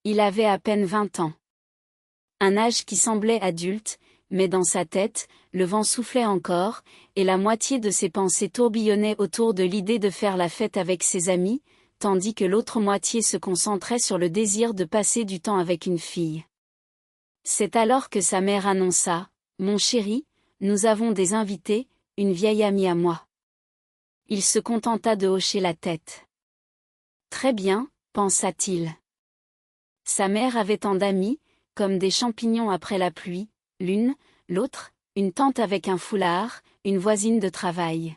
Il avait à peine 20 ans. Un âge qui semblait adulte, mais dans sa tête, le vent soufflait encore, et la moitié de ses pensées tourbillonnait autour de l'idée de faire la fête avec ses amis, tandis que l'autre moitié se concentrait sur le désir de passer du temps avec une fille. C'est alors que sa mère annonça : « Mon chéri, nous avons des invités, une vieille amie à moi. » Il se contenta de hocher la tête. Très bien, pensa-t-il. Sa mère avait tant d'amis, comme des champignons après la pluie, l'une, l'autre, une tante avec un foulard, une voisine de travail.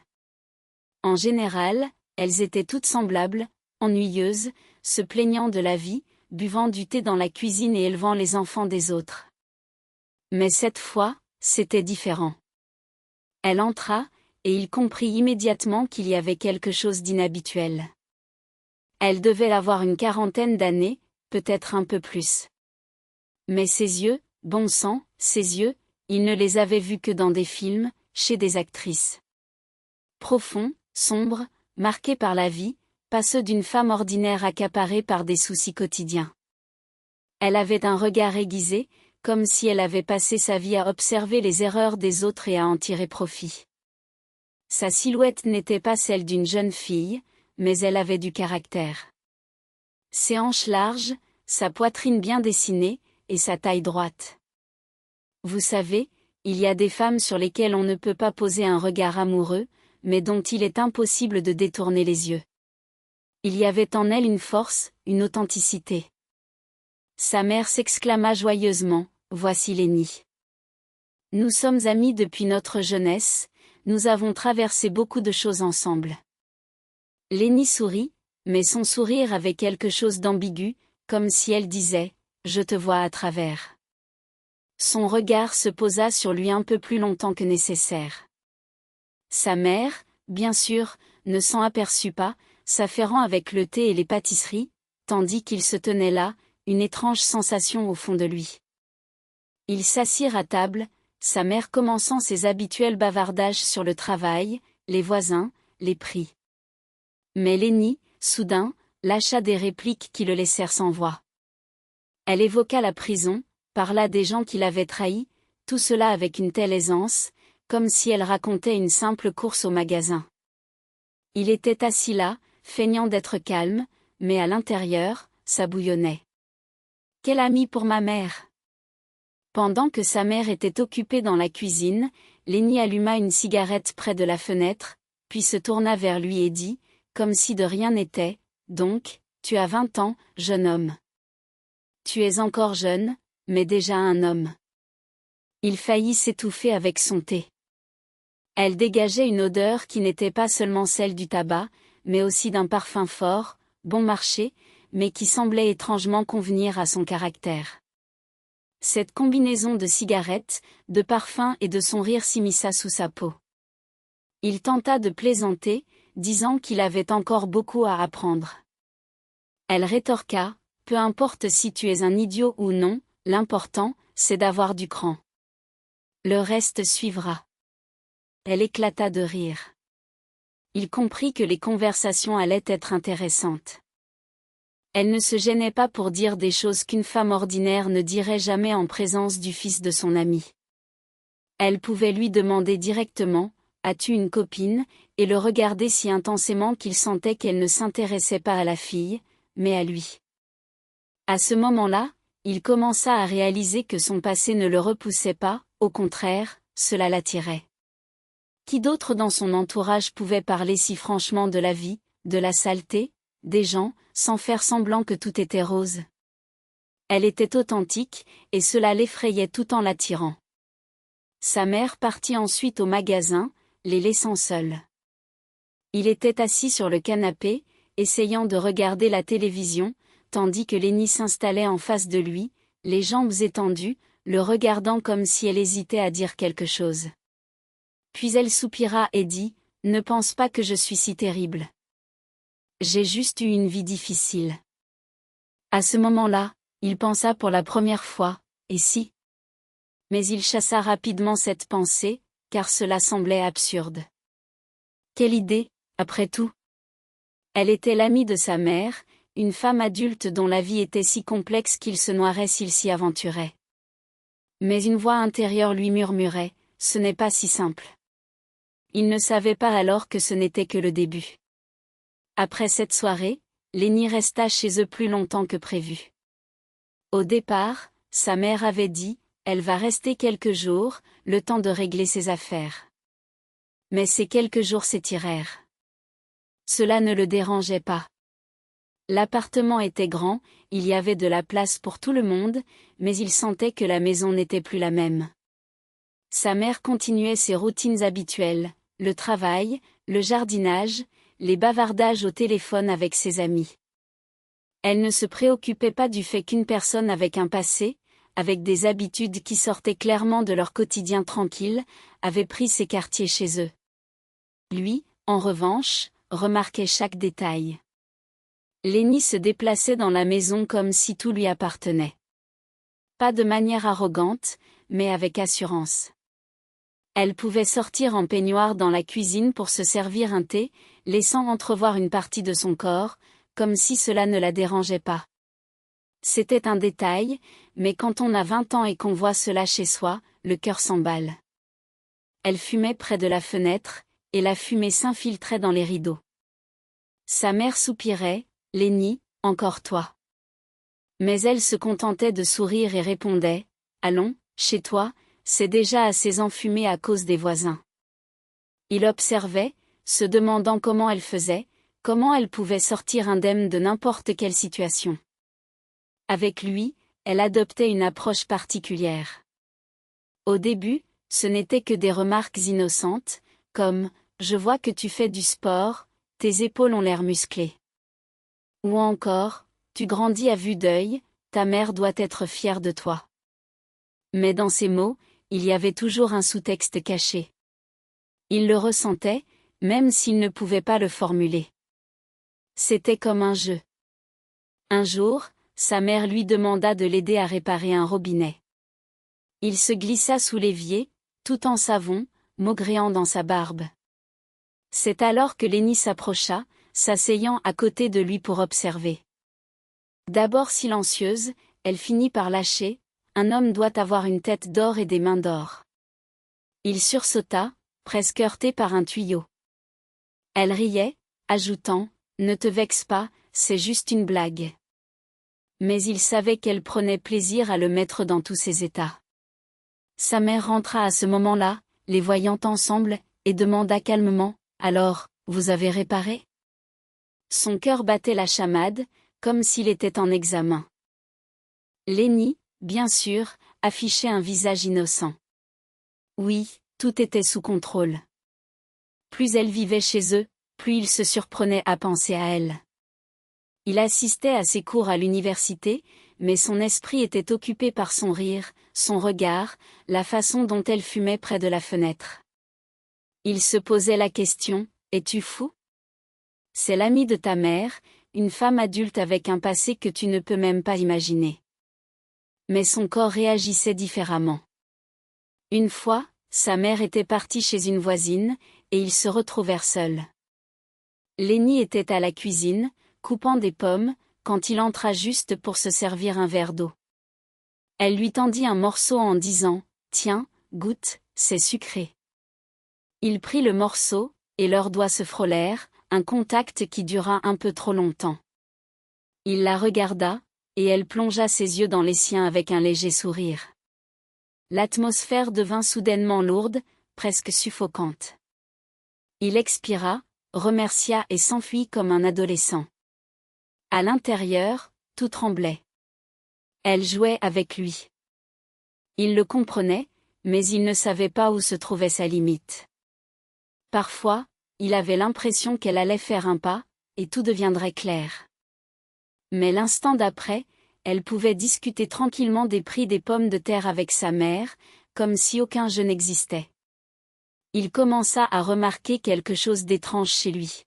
En général, elles étaient toutes semblables, ennuyeuses, se plaignant de la vie, buvant du thé dans la cuisine et élevant les enfants des autres. Mais cette fois, c'était différent. Elle entra, et il comprit immédiatement qu'il y avait quelque chose d'inhabituel. Elle devait avoir une quarantaine d'années, peut-être un peu plus. Mais ses yeux, bon sang, ses yeux, il ne les avait vus que dans des films, chez des actrices. Profonds, sombres, marqués par la vie, pas ceux d'une femme ordinaire accaparée par des soucis quotidiens. Elle avait un regard aiguisé, comme si elle avait passé sa vie à observer les erreurs des autres et à en tirer profit. Sa silhouette n'était pas celle d'une jeune fille, mais elle avait du caractère. Ses hanches larges, sa poitrine bien dessinée, et sa taille droite. Vous savez, il y a des femmes sur lesquelles on ne peut pas poser un regard amoureux, mais dont il est impossible de détourner les yeux. Il y avait en elle une force, une authenticité. Sa mère s'exclama joyeusement : « Voici Lenny. Nous sommes amis depuis notre jeunesse, nous avons traversé beaucoup de choses ensemble. » Lenny sourit, mais son sourire avait quelque chose d'ambigu, comme si elle disait : « Je te vois à travers. » Son regard se posa sur lui un peu plus longtemps que nécessaire. Sa mère, bien sûr, ne s'en aperçut pas, s'affairant avec le thé et les pâtisseries, tandis qu'il se tenait là, une étrange sensation au fond de lui. Ils s'assirent à table, sa mère commençant ses habituels bavardages sur le travail, les voisins, les prix. Mais Lenny, soudain, lâcha des répliques qui le laissèrent sans voix. Elle évoqua la prison, parla des gens qui l'avaient trahi, tout cela avec une telle aisance, comme si elle racontait une simple course au magasin. Il était assis là, feignant d'être calme, mais à l'intérieur, ça bouillonnait. Quel ami pour ma mère! Pendant que sa mère était occupée dans la cuisine, Lenny alluma une cigarette près de la fenêtre, puis se tourna vers lui et dit, comme si de rien n'était : « Donc, tu as 20 ans, jeune homme. Tu es encore jeune, mais déjà un homme. » Il faillit s'étouffer avec son thé. Elle dégageait une odeur qui n'était pas seulement celle du tabac, mais aussi d'un parfum fort, bon marché, mais qui semblait étrangement convenir à son caractère. Cette combinaison de cigarettes, de parfum et de son rire s'immisça sous sa peau. Il tenta de plaisanter, disant qu'il avait encore beaucoup à apprendre. Elle rétorqua : « Peu importe si tu es un idiot ou non, l'important, c'est d'avoir du cran. Le reste suivra. » Elle éclata de rire. Il comprit que les conversations allaient être intéressantes. Elle ne se gênait pas pour dire des choses qu'une femme ordinaire ne dirait jamais en présence du fils de son ami. Elle pouvait lui demander directement : « As-tu une copine ?» et le regarder si intensément qu'il sentait qu'elle ne s'intéressait pas à la fille, mais à lui. À ce moment-là, il commença à réaliser que son passé ne le repoussait pas, au contraire, cela l'attirait. Qui d'autre dans son entourage pouvait parler si franchement de la vie, de la saleté, des gens, sans faire semblant que tout était rose? Elle était authentique, et cela l'effrayait tout en l'attirant. Sa mère partit ensuite au magasin, les laissant seuls. Il était assis sur le canapé, essayant de regarder la télévision, tandis que Lenny s'installait en face de lui, les jambes étendues, le regardant comme si elle hésitait à dire quelque chose. Puis elle soupira et dit : « Ne pense pas que je suis si terrible. J'ai juste eu une vie difficile. » À ce moment-là, il pensa pour la première fois : et si ? Mais il chassa rapidement cette pensée, car cela semblait absurde. Quelle idée, après tout ? Elle était l'amie de sa mère, une femme adulte dont la vie était si complexe qu'il se noierait s'il s'y aventurait. Mais une voix intérieure lui murmurait, « Ce n'est pas si simple. » Il ne savait pas alors que ce n'était que le début. Après cette soirée, Lenny resta chez eux plus longtemps que prévu. Au départ, sa mère avait dit, elle va rester quelques jours, le temps de régler ses affaires. Mais ces quelques jours s'étirèrent. Cela ne le dérangeait pas. L'appartement était grand, il y avait de la place pour tout le monde, mais il sentait que la maison n'était plus la même. Sa mère continuait ses routines habituelles, le travail, le jardinage, les bavardages au téléphone avec ses amis. Elle ne se préoccupait pas du fait qu'une personne avec un passé, avec des habitudes qui sortaient clairement de leur quotidien tranquille, avait pris ses quartiers chez eux. Lui, en revanche, remarquait chaque détail. Lenny se déplaçait dans la maison comme si tout lui appartenait. Pas de manière arrogante, mais avec assurance. Elle pouvait sortir en peignoir dans la cuisine pour se servir un thé, laissant entrevoir une partie de son corps, comme si cela ne la dérangeait pas. C'était un détail, mais quand on a 20 ans et qu'on voit cela chez soi, le cœur s'emballe. Elle fumait près de la fenêtre, et la fumée s'infiltrait dans les rideaux. Sa mère soupirait, « Lenny, encore toi. » Mais elle se contentait de sourire et répondait, « Allons, chez toi, c'est déjà assez enfumé à cause des voisins. » Il observait, se demandant comment elle faisait, comment elle pouvait sortir indemne de n'importe quelle situation. Avec lui, elle adoptait une approche particulière. Au début, ce n'était que des remarques innocentes, comme « Je vois que tu fais du sport, tes épaules ont l'air musclées. » Ou encore « Tu grandis à vue d'œil, ta mère doit être fière de toi. » Mais dans ces mots, il y avait toujours un sous-texte caché. Il le ressentait, même s'il ne pouvait pas le formuler. C'était comme un jeu. Un jour, sa mère lui demanda de l'aider à réparer un robinet. Il se glissa sous l'évier, tout en savon, maugréant dans sa barbe. C'est alors que Lenny s'approcha, s'asseyant à côté de lui pour observer. D'abord silencieuse, elle finit par lâcher, « Un homme doit avoir une tête d'or et des mains d'or. » Il sursauta, presque heurté par un tuyau. Elle riait, ajoutant, « Ne te vexe pas, c'est juste une blague. » Mais il savait qu'elle prenait plaisir à le mettre dans tous ses états. Sa mère rentra à ce moment-là, les voyant ensemble, et demanda calmement, « Alors, vous avez réparé ?» Son cœur battait la chamade, comme s'il était en examen. Lenny, bien sûr, affichait un visage innocent. Oui, tout était sous contrôle. Plus elle vivait chez eux, plus il se surprenait à penser à elle. Il assistait à ses cours à l'université, mais son esprit était occupé par son rire, son regard, la façon dont elle fumait près de la fenêtre. Il se posait la question, « Es-tu fou ? C'est l'amie de ta mère, une femme adulte avec un passé que tu ne peux même pas imaginer. » Mais son corps réagissait différemment. Une fois, sa mère était partie chez une voisine, et ils se retrouvèrent seuls. Lenny était à la cuisine, coupant des pommes, quand il entra juste pour se servir un verre d'eau. Elle lui tendit un morceau en disant, « Tiens, goûte, c'est sucré. » Il prit le morceau, et leurs doigts se frôlèrent, un contact qui dura un peu trop longtemps. Il la regarda, et elle plongea ses yeux dans les siens avec un léger sourire. L'atmosphère devint soudainement lourde, presque suffocante. Il expira, remercia et s'enfuit comme un adolescent. À l'intérieur, tout tremblait. Elle jouait avec lui. Il le comprenait, mais il ne savait pas où se trouvait sa limite. Parfois, il avait l'impression qu'elle allait faire un pas, et tout deviendrait clair. Mais l'instant d'après, elle pouvait discuter tranquillement des prix des pommes de terre avec sa mère, comme si aucun jeu n'existait. Il commença à remarquer quelque chose d'étrange chez lui.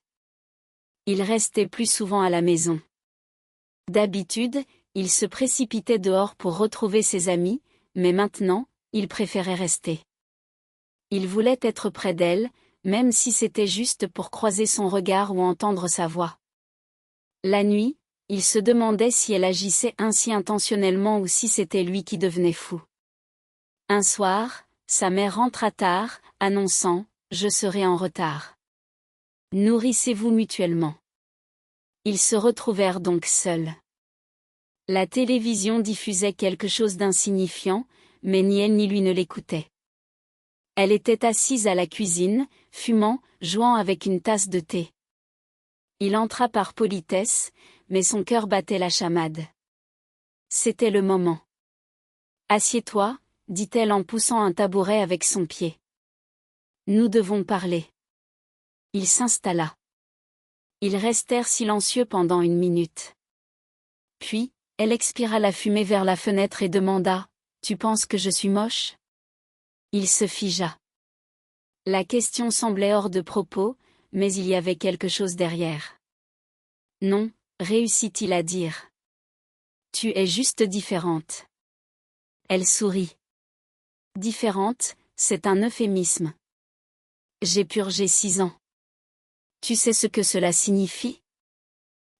Il restait plus souvent à la maison. D'habitude, il se précipitait dehors pour retrouver ses amis, mais maintenant, il préférait rester. Il voulait être près d'elle, même si c'était juste pour croiser son regard ou entendre sa voix. La nuit, Il se demandait si elle agissait ainsi intentionnellement ou si c'était lui qui devenait fou. Un soir, sa mère rentra tard, annonçant « Je serai en retard. Nourrissez-vous mutuellement ». Ils se retrouvèrent donc seuls. La télévision diffusait quelque chose d'insignifiant, mais ni elle ni lui ne l'écoutaient. Elle était assise à la cuisine, fumant, jouant avec une tasse de thé. Il entra par politesse, mais son cœur battait la chamade. C'était le moment. « Assieds-toi », dit-elle en poussant un tabouret avec son pied. « Nous devons parler. » Il s'installa. Ils restèrent silencieux pendant 1 minute. Puis, elle expira la fumée vers la fenêtre et demanda « Tu penses que je suis moche ?» Il se figea. La question semblait hors de propos, mais il y avait quelque chose derrière. « Non », réussit-il à dire. « Tu es juste différente. » Elle sourit. « Différente, c'est un euphémisme. J'ai purgé 6 ans. Tu sais ce que cela signifie ? »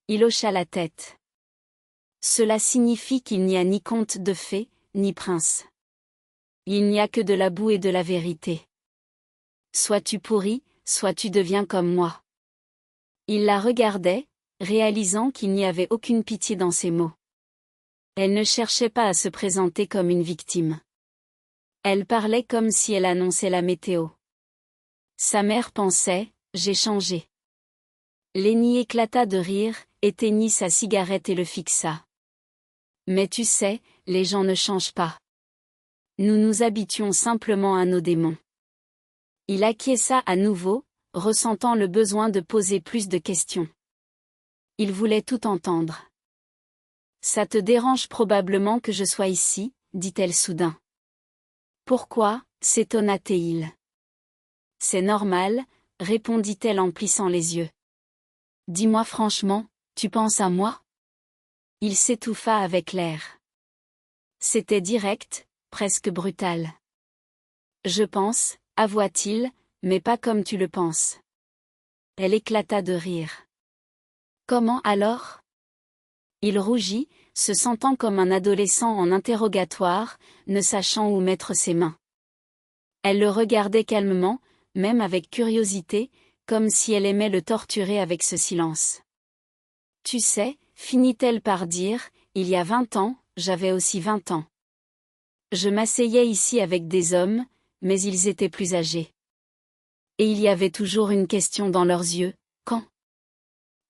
Il hocha la tête. Cela signifie qu'il n'y a ni conte de fées, ni prince. Il n'y a que de la boue et de la vérité. Soit tu pourris, soit tu deviens comme moi. Il la regardait, réalisant qu'il n'y avait aucune pitié dans ses mots. Elle ne cherchait pas à se présenter comme une victime. Elle parlait comme si elle annonçait la météo. Sa mère pensait « J'ai changé ». Lenny éclata de rire, éteignit sa cigarette et le fixa. « Mais tu sais, les gens ne changent pas. Nous nous habituons simplement à nos démons. » Il acquiesça à nouveau, ressentant le besoin de poser plus de questions. Il voulait tout entendre. « Ça te dérange probablement que je sois ici, » dit-elle soudain. « Pourquoi ?» s'étonna-t-il. « C'est normal, » répondit-elle en plissant les yeux. « Dis-moi franchement, tu penses à moi ?» Il s'étouffa avec l'air. C'était direct, presque brutal. « Je pense, » avoua-t-il, « mais pas comme tu le penses. » Elle éclata de rire. « Comment alors ?» Il rougit, se sentant comme un adolescent en interrogatoire, ne sachant où mettre ses mains. Elle le regardait calmement, même avec curiosité, comme si elle aimait le torturer avec ce silence. « Tu sais, » finit-elle par dire, « il y a 20 ans, j'avais aussi 20 ans. Je m'asseyais ici avec des hommes, mais ils étaient plus âgés. Et il y avait toujours une question dans leurs yeux, quand ?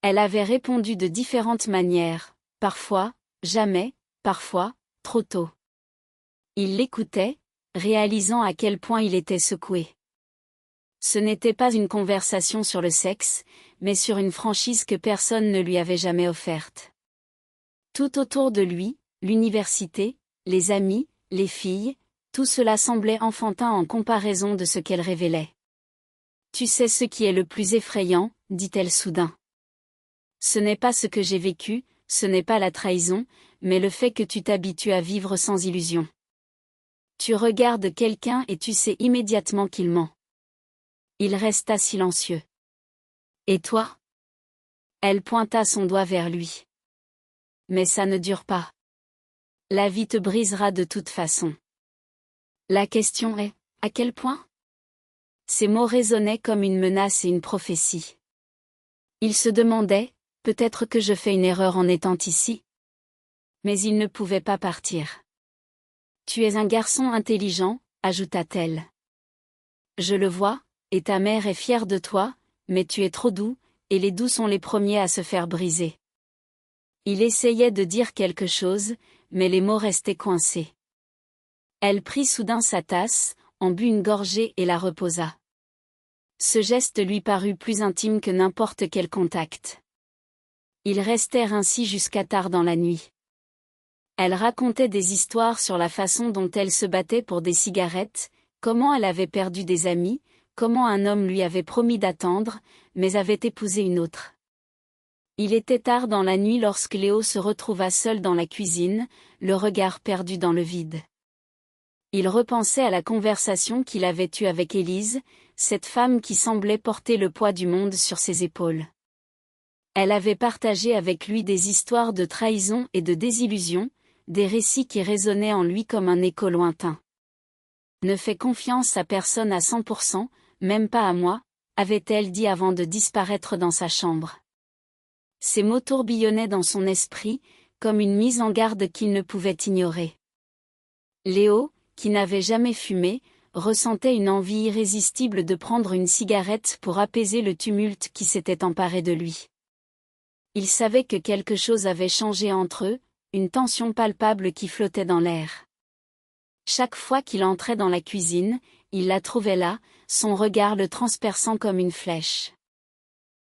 Elle avait répondu de différentes manières, parfois, jamais, parfois, trop tôt. Il l'écoutait, réalisant à quel point il était secoué. Ce n'était pas une conversation sur le sexe, mais sur une franchise que personne ne lui avait jamais offerte. Tout autour de lui, l'université, les amis, les filles, tout cela semblait enfantin en comparaison de ce qu'elle révélait. « Tu sais ce qui est le plus effrayant, » dit-elle soudain. « Ce n'est pas ce que j'ai vécu, ce n'est pas la trahison, mais le fait que tu t'habitues à vivre sans illusion. Tu regardes quelqu'un et tu sais immédiatement qu'il ment. » Il resta silencieux. « Et toi ?» Elle pointa son doigt vers lui. « Mais ça ne dure pas. La vie te brisera de toute façon. » La question est, à quel point ? Ces mots résonnaient comme une menace et une prophétie. Il se demandait, peut-être que je fais une erreur en étant ici. Mais il ne pouvait pas partir. « Tu es un garçon intelligent, » ajouta-t-elle. « Je le vois, et ta mère est fière de toi, mais tu es trop doux, et les doux sont les premiers à se faire briser. » Il essayait de dire quelque chose, mais les mots restaient coincés. Elle prit soudain sa tasse, en but une gorgée et la reposa. Ce geste lui parut plus intime que n'importe quel contact. Ils restèrent ainsi jusqu'à tard dans la nuit. Elle racontait des histoires sur la façon dont elle se battait pour des cigarettes, comment elle avait perdu des amis, comment un homme lui avait promis d'attendre, mais avait épousé une autre. Il était tard dans la nuit lorsque Léo se retrouva seul dans la cuisine, le regard perdu dans le vide. Il repensait à la conversation qu'il avait eue avec Élise, cette femme qui semblait porter le poids du monde sur ses épaules. Elle avait partagé avec lui des histoires de trahison et de désillusion, des récits qui résonnaient en lui comme un écho lointain. Ne fais confiance à personne à 100%, même pas à moi, avait-elle dit avant de disparaître dans sa chambre. Ces mots tourbillonnaient dans son esprit, comme une mise en garde qu'il ne pouvait ignorer. Léo, qui n'avait jamais fumé, ressentait une envie irrésistible de prendre une cigarette pour apaiser le tumulte qui s'était emparé de lui. Il savait que quelque chose avait changé entre eux, une tension palpable qui flottait dans l'air. Chaque fois qu'il entrait dans la cuisine, il la trouvait là, son regard le transperçant comme une flèche.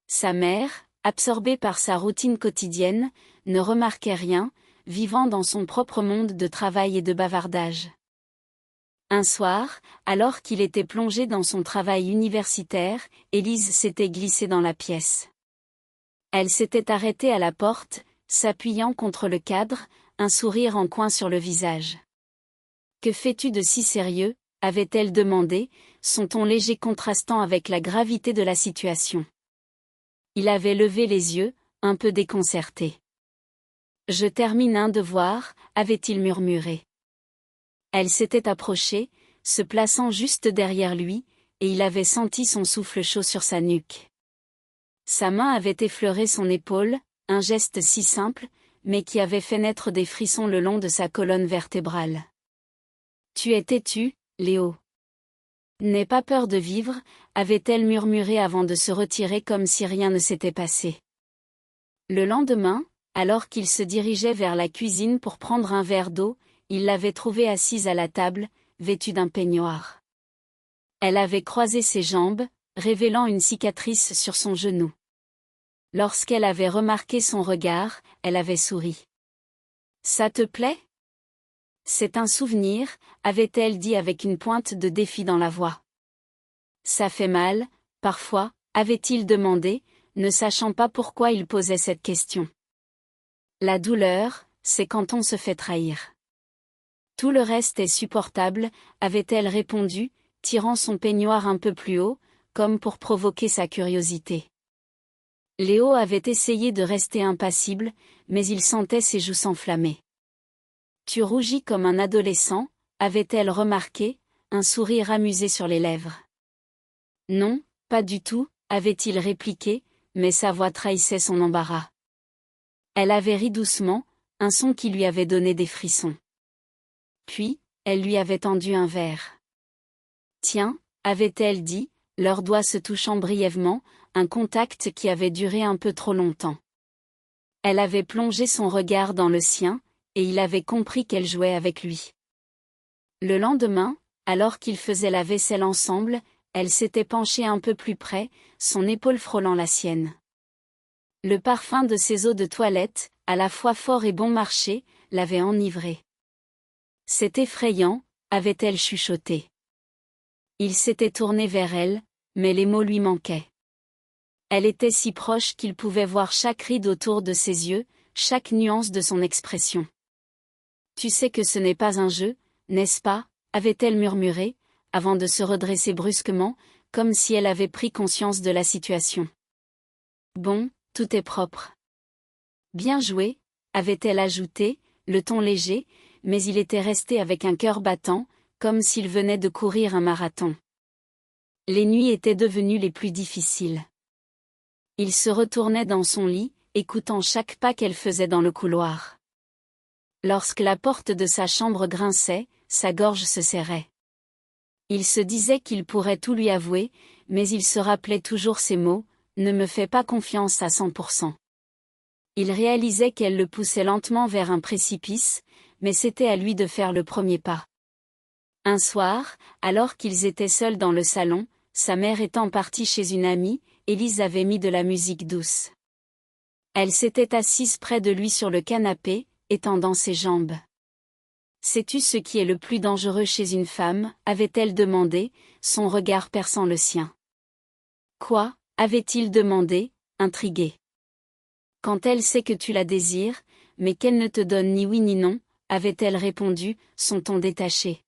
Sa mère, absorbée par sa routine quotidienne, ne remarquait rien, vivant dans son propre monde de travail et de bavardage. Un soir, alors qu'il était plongé dans son travail universitaire, Élise s'était glissée dans la pièce. Elle s'était arrêtée à la porte, s'appuyant contre le cadre, un sourire en coin sur le visage. « Que fais-tu de si sérieux ?» avait-elle demandé, son ton léger contrastant avec la gravité de la situation. Il avait levé les yeux, un peu déconcerté. « Je termine un devoir », avait-il murmuré. Elle s'était approchée, se plaçant juste derrière lui, et il avait senti son souffle chaud sur sa nuque. Sa main avait effleuré son épaule, un geste si simple, mais qui avait fait naître des frissons le long de sa colonne vertébrale. « Tu es têtu, Léo. N'aie pas peur de vivre », avait-elle murmuré avant de se retirer comme si rien ne s'était passé. Le lendemain, alors qu'il se dirigeait vers la cuisine pour prendre un verre d'eau, il l'avait trouvée assise à la table, vêtue d'un peignoir. Elle avait croisé ses jambes, révélant une cicatrice sur son genou. Lorsqu'elle avait remarqué son regard, elle avait souri. « Ça te plaît ? » « C'est un souvenir », avait-elle dit avec une pointe de défi dans la voix. « Ça fait mal, parfois », avait-il demandé, ne sachant pas pourquoi il posait cette question. « La douleur, c'est quand on se fait trahir. Tout le reste est supportable », avait-elle répondu, tirant son peignoir un peu plus haut, comme pour provoquer sa curiosité. Léo avait essayé de rester impassible, mais il sentait ses joues s'enflammer. « Tu rougis comme un adolescent », avait-elle remarqué, un sourire amusé sur les lèvres. « Non, pas du tout », avait-il répliqué, mais sa voix trahissait son embarras. Elle avait ri doucement, un son qui lui avait donné des frissons. Puis, elle lui avait tendu un verre. « Tiens », avait-elle dit, leurs doigts se touchant brièvement, un contact qui avait duré un peu trop longtemps. Elle avait plongé son regard dans le sien, et il avait compris qu'elle jouait avec lui. Le lendemain, alors qu'ils faisaient la vaisselle ensemble, elle s'était penchée un peu plus près, son épaule frôlant la sienne. Le parfum de ses eaux de toilette, à la fois fort et bon marché, l'avait enivrée. « C'est effrayant », avait-elle chuchoté. Il s'était tourné vers elle, mais les mots lui manquaient. Elle était si proche qu'il pouvait voir chaque ride autour de ses yeux, chaque nuance de son expression. « Tu sais que ce n'est pas un jeu, n'est-ce pas ?» avait-elle murmuré, avant de se redresser brusquement, comme si elle avait pris conscience de la situation. « Bon, tout est propre. »« Bien joué », avait-elle ajouté, le ton léger, mais il était resté avec un cœur battant, comme s'il venait de courir un marathon. Les nuits étaient devenues les plus difficiles. Il se retournait dans son lit, écoutant chaque pas qu'elle faisait dans le couloir. Lorsque la porte de sa chambre grinçait, sa gorge se serrait. Il se disait qu'il pourrait tout lui avouer, mais il se rappelait toujours ces mots, « Ne me fais pas confiance à 100%. » Il réalisait qu'elle le poussait lentement vers un précipice, mais c'était à lui de faire le premier pas. Un soir, alors qu'ils étaient seuls dans le salon, sa mère étant partie chez une amie, Élise avait mis de la musique douce. Elle s'était assise près de lui sur le canapé, étendant ses jambes. « Sais-tu ce qui est le plus dangereux chez une femme ?» avait-elle demandé, son regard perçant le sien. « Quoi ?» avait-il demandé, intrigué. « Quand elle sait que tu la désires, mais qu'elle ne te donne ni oui ni non », avait-elle répondu, son ton détaché.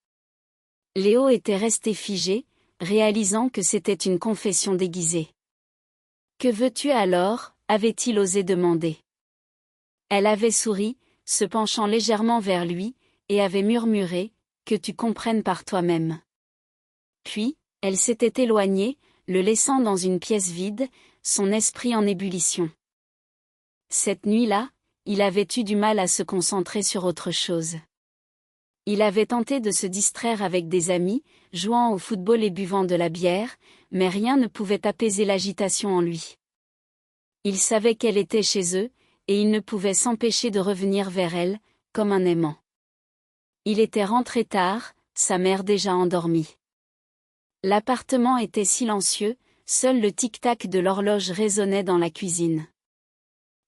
Léo était resté figé, réalisant que c'était une confession déguisée. « Que veux-tu alors ?» avait-il osé demander. Elle avait souri, se penchant légèrement vers lui, et avait murmuré, « Que tu comprennes par toi-même. » Puis, elle s'était éloignée, le laissant dans une pièce vide, son esprit en ébullition. Cette nuit-là, il avait eu du mal à se concentrer sur autre chose. Il avait tenté de se distraire avec des amis, jouant au football et buvant de la bière, mais rien ne pouvait apaiser l'agitation en lui. Il savait qu'elle était chez eux, et il ne pouvait s'empêcher de revenir vers elle, comme un aimant. Il était rentré tard, sa mère déjà endormie. L'appartement était silencieux, seul le tic-tac de l'horloge résonnait dans la cuisine.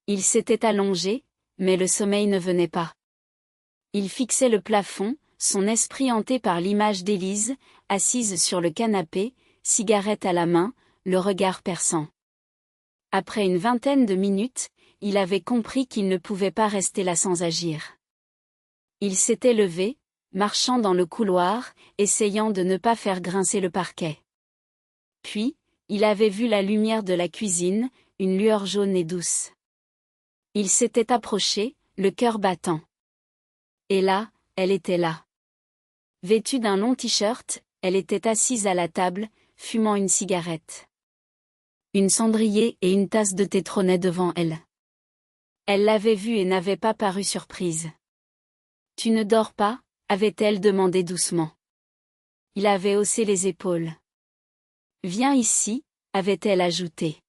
Il s'était allongé, mais le sommeil ne venait pas. Il fixait le plafond, son esprit hanté par l'image d'Élise, assise sur le canapé, cigarette à la main, le regard perçant. Après une vingtaine de minutes, il avait compris qu'il ne pouvait pas rester là sans agir. Il s'était levé, marchant dans le couloir, essayant de ne pas faire grincer le parquet. Puis, il avait vu la lumière de la cuisine, une lueur jaune et douce. Il s'était approché, le cœur battant. Et là, elle était là. Vêtue d'un long t-shirt, elle était assise à la table, fumant une cigarette. Une cendrier et une tasse de thé trônaient devant elle. Elle l'avait vue et n'avait pas paru surprise. « Tu ne dors pas ?» avait-elle demandé doucement. Il avait haussé les épaules. « Viens ici » avait-elle ajouté.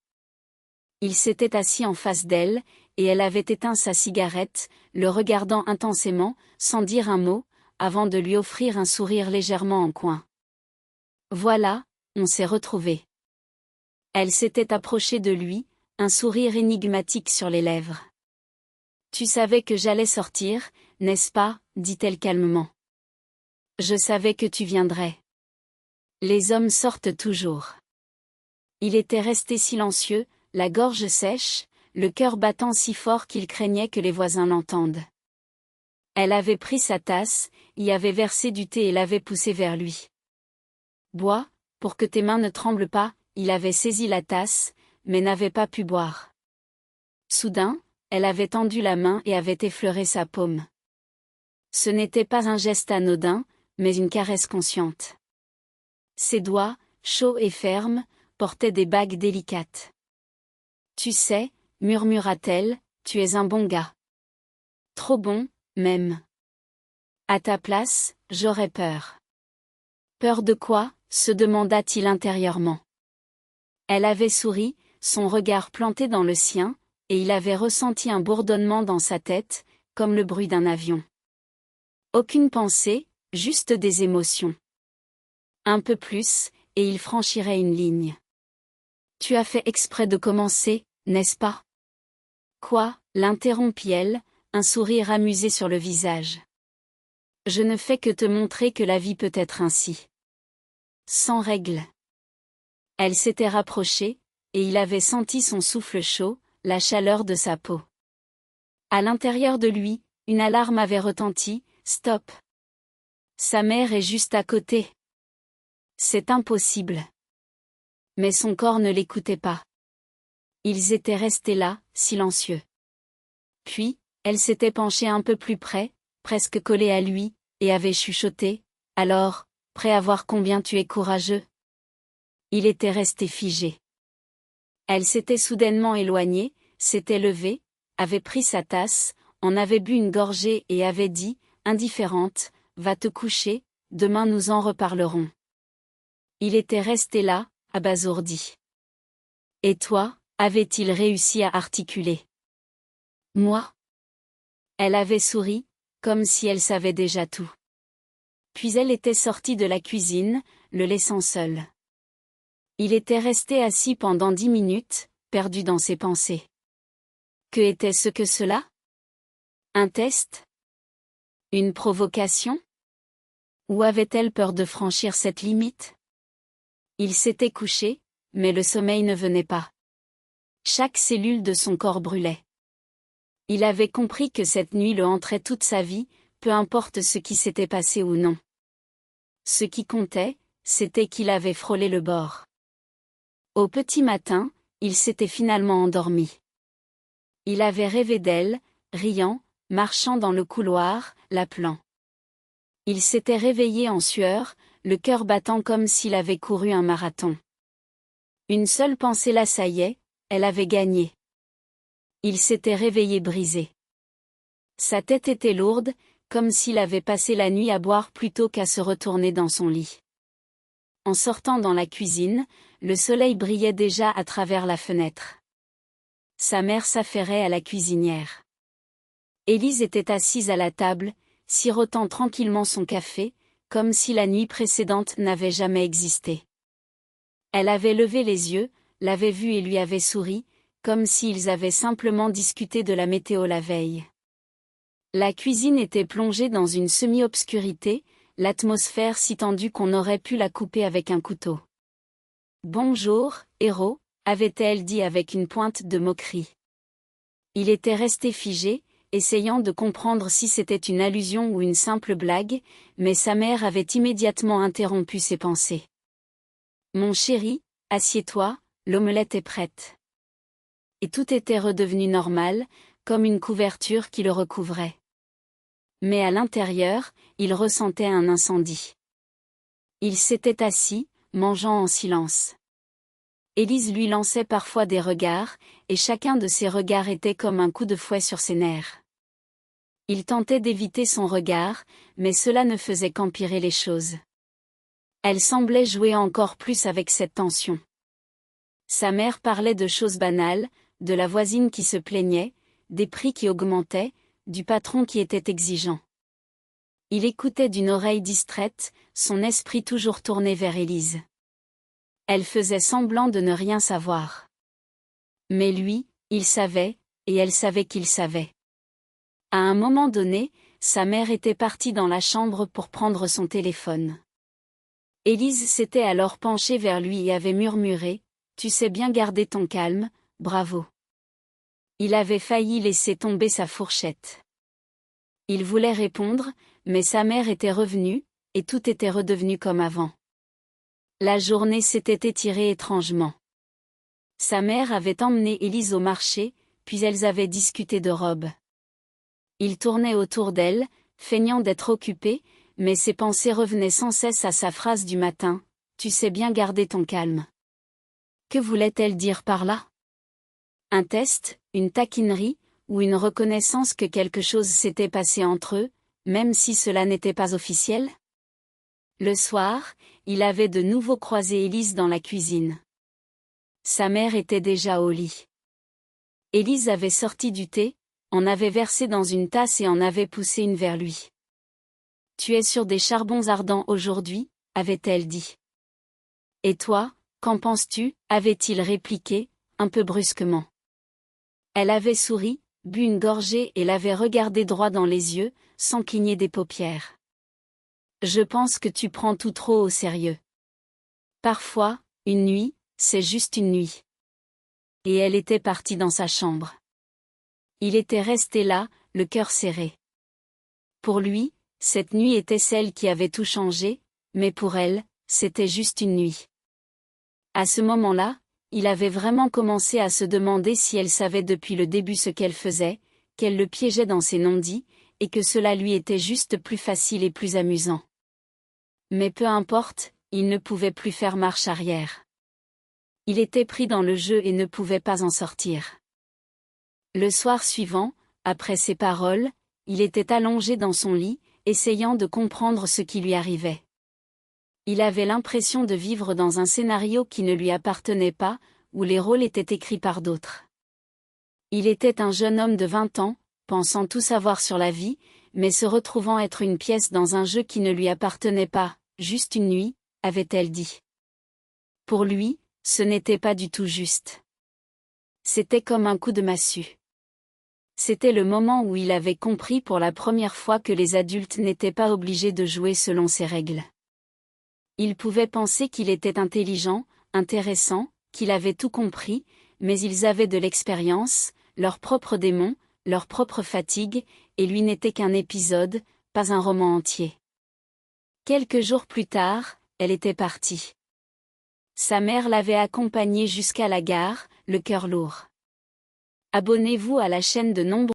Il s'était assis en face d'elle, et elle avait éteint sa cigarette, le regardant intensément, sans dire un mot, avant de lui offrir un sourire légèrement en coin. « Voilà, on s'est retrouvés. » Elle s'était approchée de lui, un sourire énigmatique sur les lèvres. « Tu savais que j'allais sortir, n'est-ce pas ?» dit-elle calmement. « Je savais que tu viendrais. Les hommes sortent toujours. » Il était resté silencieux, la gorge sèche, le cœur battant si fort qu'il craignait que les voisins l'entendent. Elle avait pris sa tasse, y avait versé du thé et l'avait poussé vers lui. « Bois, pour que tes mains ne tremblent pas », il avait saisi la tasse, mais n'avait pas pu boire. Soudain, elle avait tendu la main et avait effleuré sa paume. Ce n'était pas un geste anodin, mais une caresse consciente. Ses doigts, chauds et fermes, portaient des bagues délicates. « Tu sais, » murmura-t-elle, « tu es un bon gars. Trop bon, même. À ta place, j'aurais peur. » Peur de quoi ? Se demanda-t-il intérieurement. Elle avait souri, son regard planté dans le sien, et il avait ressenti un bourdonnement dans sa tête, comme le bruit d'un avion. Aucune pensée, juste des émotions. Un peu plus, et il franchirait une ligne. « Tu as fait exprès de commencer, n'est-ce pas ? » « Quoi ?» l'interrompit-elle, un sourire amusé sur le visage. « Je ne fais que te montrer que la vie peut être ainsi. Sans règles. » Elle s'était rapprochée, et il avait senti son souffle chaud, la chaleur de sa peau. À l'intérieur de lui, une alarme avait retenti, « Stop ! Sa mère est juste à côté. C'est impossible. » Mais son corps ne l'écoutait pas. Ils étaient restés là, silencieux. Puis, elle s'était penchée un peu plus près, presque collée à lui, et avait chuchoté, « Alors, prêt à voir combien tu es courageux ?» Il était resté figé. Elle s'était soudainement éloignée, s'était levée, avait pris sa tasse, en avait bu une gorgée et avait dit, indifférente, « Va te coucher, demain nous en reparlerons. » Il était resté là, abasourdi. « Et toi ?» avait-il réussi à articuler. « Moi ?» Elle avait souri, comme si elle savait déjà tout. Puis elle était sortie de la cuisine, le laissant seul. Il était resté assis pendant 10 minutes, perdu dans ses pensées. Que était-ce que cela ? Un test ? Une provocation ? Ou avait-elle peur de franchir cette limite ? Il s'était couché, mais le sommeil ne venait pas. Chaque cellule de son corps brûlait. Il avait compris que cette nuit le hanterait toute sa vie, peu importe ce qui s'était passé ou non. Ce qui comptait, c'était qu'il avait frôlé le bord. Au petit matin, il s'était finalement endormi. Il avait rêvé d'elle, riant, marchant dans le couloir, l'appelant. Il s'était réveillé en sueur, le cœur battant comme s'il avait couru un marathon. Une seule pensée l'assaillait, elle avait gagné. Il s'était réveillé brisé. Sa tête était lourde, comme s'il avait passé la nuit à boire plutôt qu'à se retourner dans son lit. En sortant dans la cuisine, le soleil brillait déjà à travers la fenêtre. Sa mère s'affairait à la cuisinière. Élise était assise à la table, sirotant tranquillement son café, comme si la nuit précédente n'avait jamais existé. Elle avait levé les yeux, l'avait vu et lui avait souri, comme s'ils avaient simplement discuté de la météo la veille. La cuisine était plongée dans une semi-obscurité, l'atmosphère si tendue qu'on aurait pu la couper avec un couteau. « Bonjour, héros », avait-elle dit avec une pointe de moquerie. Il était resté figé, essayant de comprendre si c'était une allusion ou une simple blague, mais sa mère avait immédiatement interrompu ses pensées. « Mon chéri, assieds-toi, l'omelette est prête. » Et tout était redevenu normal, comme une couverture qui le recouvrait. Mais à l'intérieur, il ressentait un incendie. Il s'était assis, mangeant en silence. Élise lui lançait parfois des regards, et chacun de ces regards était comme un coup de fouet sur ses nerfs. Il tentait d'éviter son regard, mais cela ne faisait qu'empirer les choses. Elle semblait jouer encore plus avec cette tension. Sa mère parlait de choses banales, de la voisine qui se plaignait, des prix qui augmentaient, du patron qui était exigeant. Il écoutait d'une oreille distraite, son esprit toujours tourné vers Élise. Elle faisait semblant de ne rien savoir. Mais lui, il savait, et elle savait qu'il savait. À un moment donné, sa mère était partie dans la chambre pour prendre son téléphone. Élise s'était alors penchée vers lui et avait murmuré « Tu sais bien garder ton calme, bravo ». Il avait failli laisser tomber sa fourchette. Il voulait répondre, mais sa mère était revenue, et tout était redevenu comme avant. La journée s'était étirée étrangement. Sa mère avait emmené Élise au marché, puis elles avaient discuté de robes. Il tournait autour d'elle, feignant d'être occupé, mais ses pensées revenaient sans cesse à sa phrase du matin « Tu sais bien garder ton calme ». Que voulait-elle dire par là? Un test, une taquinerie, ou une reconnaissance que quelque chose s'était passé entre eux, même si cela n'était pas officiel? Le soir, il avait de nouveau croisé Élise dans la cuisine. Sa mère était déjà au lit. Élise avait sorti du thé, en avait versé dans une tasse et en avait poussé une vers lui. « Tu es sur des charbons ardents aujourd'hui » avait-elle dit. « Et toi, qu'en penses-tu » avait-il répliqué, un peu brusquement. Elle avait souri, bu une gorgée et l'avait regardé droit dans les yeux, sans cligner des paupières. « Je pense que tu prends tout trop au sérieux. Parfois, une nuit, c'est juste une nuit. » Et elle était partie dans sa chambre. Il était resté là, le cœur serré. Pour lui, cette nuit était celle qui avait tout changé, mais pour elle, c'était juste une nuit. À ce moment-là, il avait vraiment commencé à se demander si elle savait depuis le début ce qu'elle faisait, qu'elle le piégeait dans ses non-dits, et que cela lui était juste plus facile et plus amusant. Mais peu importe, il ne pouvait plus faire marche arrière. Il était pris dans le jeu et ne pouvait pas en sortir. Le soir suivant, après ces paroles, il était allongé dans son lit, essayant de comprendre ce qui lui arrivait. Il avait l'impression de vivre dans un scénario qui ne lui appartenait pas, où les rôles étaient écrits par d'autres. Il était un jeune homme de 20 ans, pensant tout savoir sur la vie, mais se retrouvant être une pièce dans un jeu qui ne lui appartenait pas, juste une nuit, avait-elle dit. Pour lui, ce n'était pas du tout juste. C'était comme un coup de massue. C'était le moment où il avait compris pour la première fois que les adultes n'étaient pas obligés de jouer selon ses règles. Il pouvait penser qu'il était intelligent, intéressant, qu'il avait tout compris, mais ils avaient de l'expérience, leurs propres démons, leur propre fatigue, et lui n'était qu'un épisode, pas un roman entier. Quelques jours plus tard, elle était partie. Sa mère l'avait accompagnée jusqu'à la gare, le cœur lourd. Abonnez-vous à la chaîne de nombreux